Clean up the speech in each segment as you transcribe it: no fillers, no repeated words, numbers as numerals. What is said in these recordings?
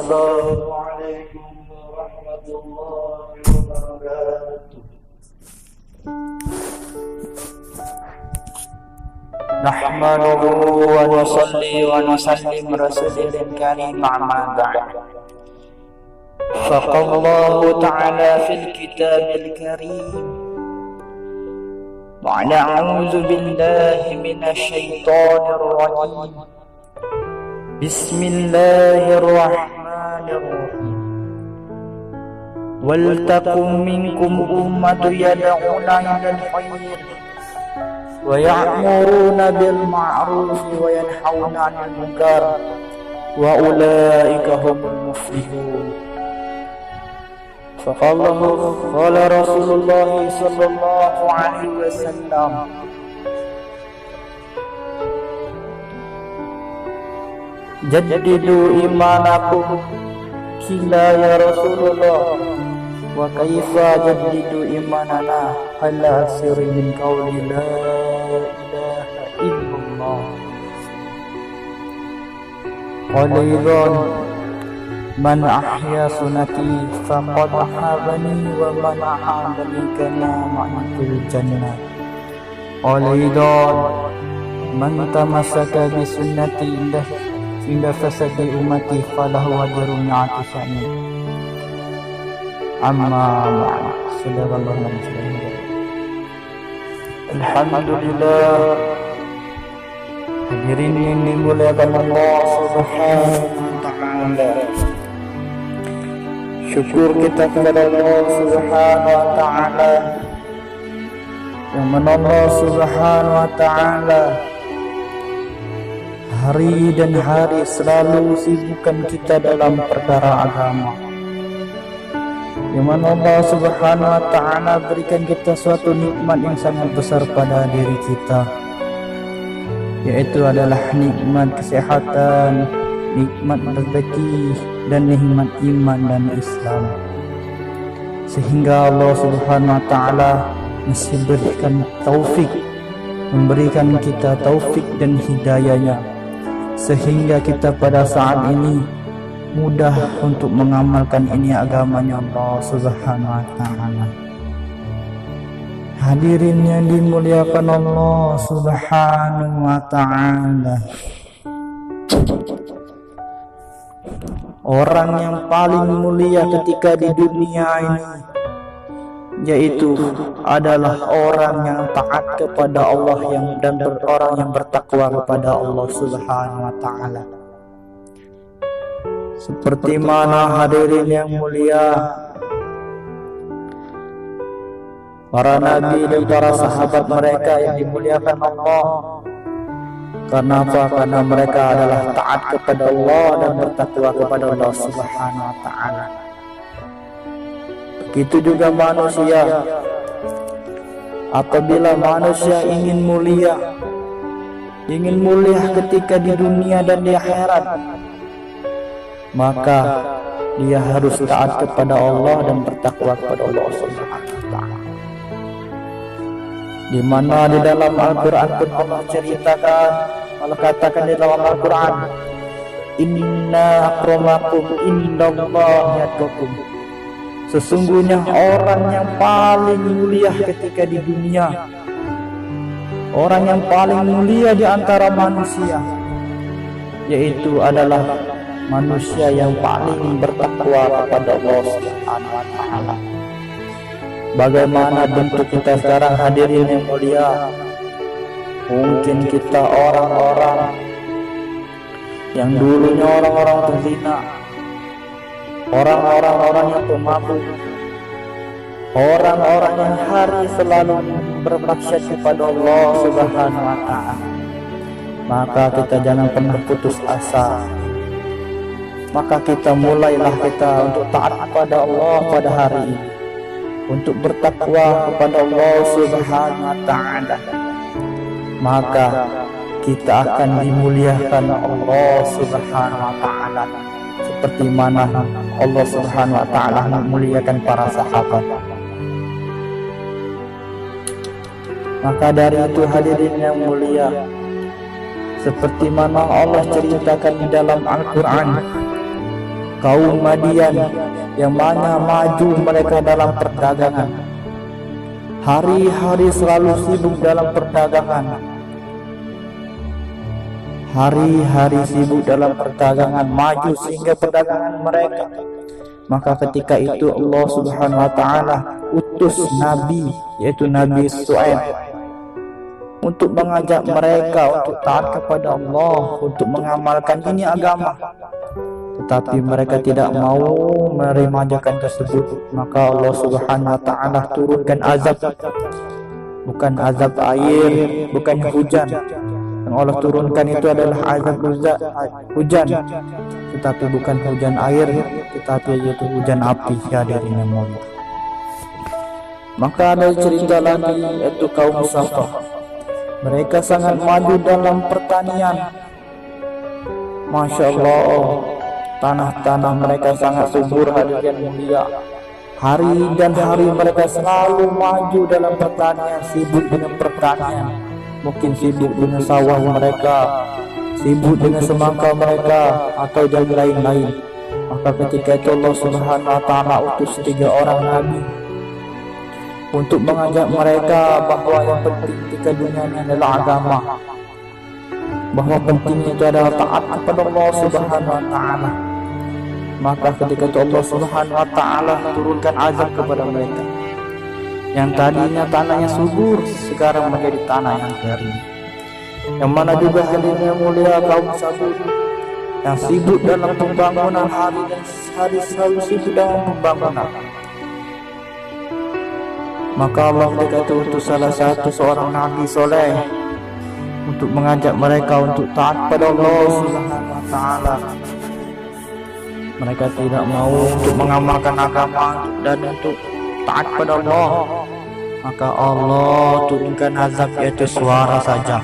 Assalamualaikum warahmatullahi wabarakatuh. Nahmaduhu wa nusalli wa nusallim rasulil karim amma ba'd. Faqala Allah ta'ala fil kitabil karim wa a'udzu billahi minasy syaithanir rajim. Bismillahirrahmanirrahim. Wal takum minkum ummatun yad'una ilal khair wa ya'muruna bil ma'ruf wa yanhauna 'anil munkar wa ulaika humul muflihun. Qala Rasulullah sallallahu alaihi wasallam, jaddidu imanakum. Qila ya Rasulullah, wa kaifa jaddidu imanana? Ala asri min qawli la ilaha illallah. Qalilan man ahya sunnati faqad ahabani wa man ahabani kana ma'atul jannah. Qalilan man tamassaka bi sunnati inda fasadi ummati falahu ajrun mi'ati sya'in. Amma ba'd. Sadaqallahu al-azim. Alhamdulillah. Hadirin yang dimuliakan Allah Subhanahu wa ta'ala. Syukur kita kepada Allah Subhanahu wa ta'ala yang mana Allah Subhanahu wa ta'ala hari dan hari selalu sibukkan kita dalam perkara agama, yang mana Allah Subhanahu wa ta'ala berikan kita suatu nikmat yang sangat besar pada diri kita, yaitu adalah nikmat kesehatan, nikmat rezeki, dan nikmat iman dan Islam. Sehingga Allah Subhanahu wa ta'ala masih berikan taufik, memberikan kita taufik dan hidayahnya, sehingga kita pada saat ini mudah untuk mengamalkan ini agamanya Allah Subhanahu wa ta'ala. Hadirin yang dimuliakan Allah Subhanahu wa ta'ala, orang yang paling mulia ketika di dunia ini yaitu adalah orang yang taat kepada Allah dan orang yang bertakwa kepada Allah Subhanahu wa ta'ala. Seperti mana hadirin yang mulia, para nabi dan para sahabat mereka yang dimuliakan Allah, karena apa? Karena mereka adalah taat kepada Allah dan bertakwa kepada Allah Subhanahu wa ta'ala. Begitu juga manusia, apabila manusia ingin mulia ketika di dunia dan di akhirat, maka dia harus taat kepada Allah dan bertakwa kepada Allah Subhanahu wa ta'ala. Di mana di dalam Al-Quran pun Allah ceritakan, Allah katakan di dalam Al-Quran, inna akramakum indallahi atqakum. Sesungguhnya orang yang paling mulia ketika di dunia, orang yang paling mulia di antara manusia, yaitu adalah manusia yang paling bertakwa kepada Allah Subhanahu wa ta'ala. Bagaimana bentuk kita sekarang hadirin yang mulia? Mungkin kita orang-orang yang dulunya orang-orang berzina, orang-orang yang pemabuk, orang-orang yang hari selalu bermaksiat kepada Allah Subhanahu wa ta'ala. Maka kita jangan pernah putus asa. Maka kita mulailah kita untuk taat kepada Allah pada hari ini, untuk bertakwa kepada Allah Subhanahu wa ta'ala. Maka kita akan dimuliakan Allah Subhanahu wa ta'ala, seperti mana Allah Subhanahu wa ta'ala memuliakan para sahabat. Maka dari itu hadirin yang mulia, seperti mana Allah ceritakan di dalam Al-Quran, kaum Madian yang mana maju mereka dalam perdagangan. Hari-hari selalu sibuk dalam perdagangan. Hari-hari sibuk dalam perdagangan, maju sehingga perdagangan mereka. Maka ketika itu Allah Subhanahu wa taala utus nabi, yaitu Nabi Shu'aib, untuk mengajak mereka untuk taat kepada Allah, untuk mengamalkan ini agama. Tetapi mereka tidak mau menerima ajakan tersebut. Maka Allah Subhanahu wa taala turunkan azab. Bukan azab air, bukan hujan. Yang Allah turunkan itu adalah azab hujan. Tetapi bukan hujan air, tetapi yaitu hujan api, hadirin yang mulia. Maka ada cerita lagi, yaitu kaum Safah. Mereka sangat maju dalam pertanian. Masya Allah, tanah-tanah mereka sangat subur, hadirin mulia. Hari dan hari mereka selalu maju dalam pertanian, sibuk dengan pertanian. Mungkin sibuk dengan sawah mereka, sibuk dengan semangka mereka, atau yang lain-lain. Maka ketika itu Allah Subhanahu wa taala utus 3 orang nabi untuk mengajak mereka bahwa yang penting ketika dunia ini adalah agama, bahwa pentingnya itu adalah taat kepada Allah Subhanahu wa taala. Maka ketika itu Allah Subhanahu wa taala turunkan azab kepada mereka. Yang tadinya tanahnya subur sekarang menjadi tanah yang kering. Yang mana juga hadirin yang mulia kaum Samud yang sibuk dalam pembangunan, hari dan hari selalu sibuk dalam pembangunan. Maka Allah ketika itu utus salah satu seorang nabi soleh untuk mengajak mereka untuk taat pada Allah Subhanahu wa taala. Mereka tidak mau untuk mengamalkan agama dan untuk taat pada Allah. Maka Allah turunkan azab, yaitu suara saja.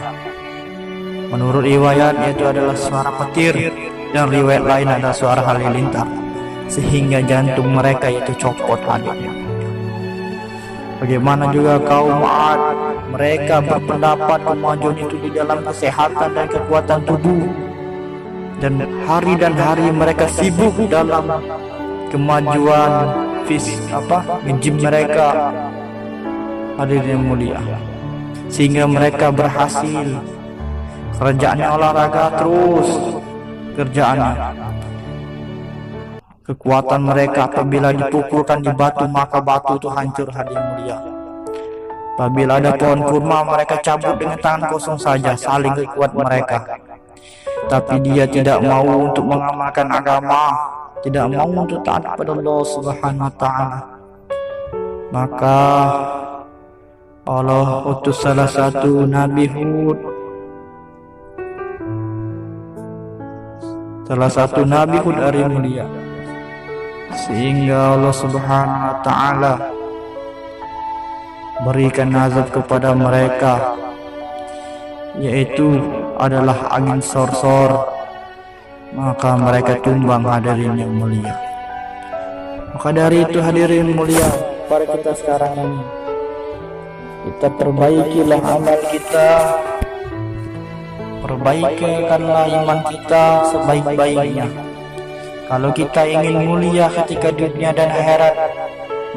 Menurut riwayat yaitu adalah suara petir, dan riwayat lain ada suara halilintar, sehingga jantung mereka itu copot hadirnya. Bagaimana juga kaum Ad, mereka berpendapat kemajuan itu di dalam kesehatan dan kekuatan tubuh. Dan hari mereka sibuk dalam kemajuan gym mereka, hadirin yang mulia, sehingga mereka berhasil. Kerjaannya olahraga terus, kerjaannya. Kekuatan mereka apabila dipukulkan di batu, maka batu itu hancur, hadirin mulia. Apabila ada pohon kurma, mereka cabut dengan tangan kosong saja, saling kuat mereka. Tapi dia tidak mau untuk mengamalkan agama, tidak mau untuk taat kepada Allah Subhanahu wa taala. Maka Allah utus salah satu Nabi Hud, hari mulia, sehingga Allah Subhanahu wa taala berikan azab kepada mereka, yaitu adalah angin sorsor. Maka mereka tumbang, hadirin yang mulia. Maka dari itu hadirin mulia, pada kita sekarang ini kita perbaikilah amal kita, perbaikikanlah iman kita sebaik-baiknya. Kalau kita ingin mulia ketika dunia dan akhirat,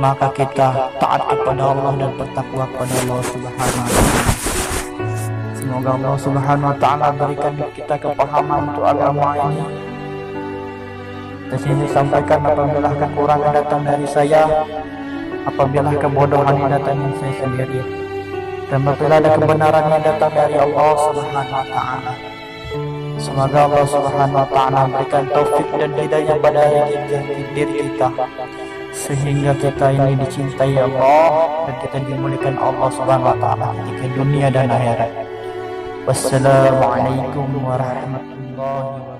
maka kita taat kepada Allah dan bertakwa kepada Allah Subhanahu wa taala. Semoga Allah Subhanahu wa taala berikan kita kepahaman untuk agama ini. Di sini sampaikan apabila kekurangan datang dari saya, apabila kebodohan yang datang dari saya sendiri, dan apabila ada kebenaran yang datang dari Allah Subhanahu wa taala. Semoga Allah Subhanahu wa taala berikan taufik dan hidayah pada diri kita, sehingga kita ini dicintai Allah dan kita dimuliakan Allah Subhanahu wa taala di dunia dan akhirat. Wassalamualaikum warahmatullahi wabarakatuh.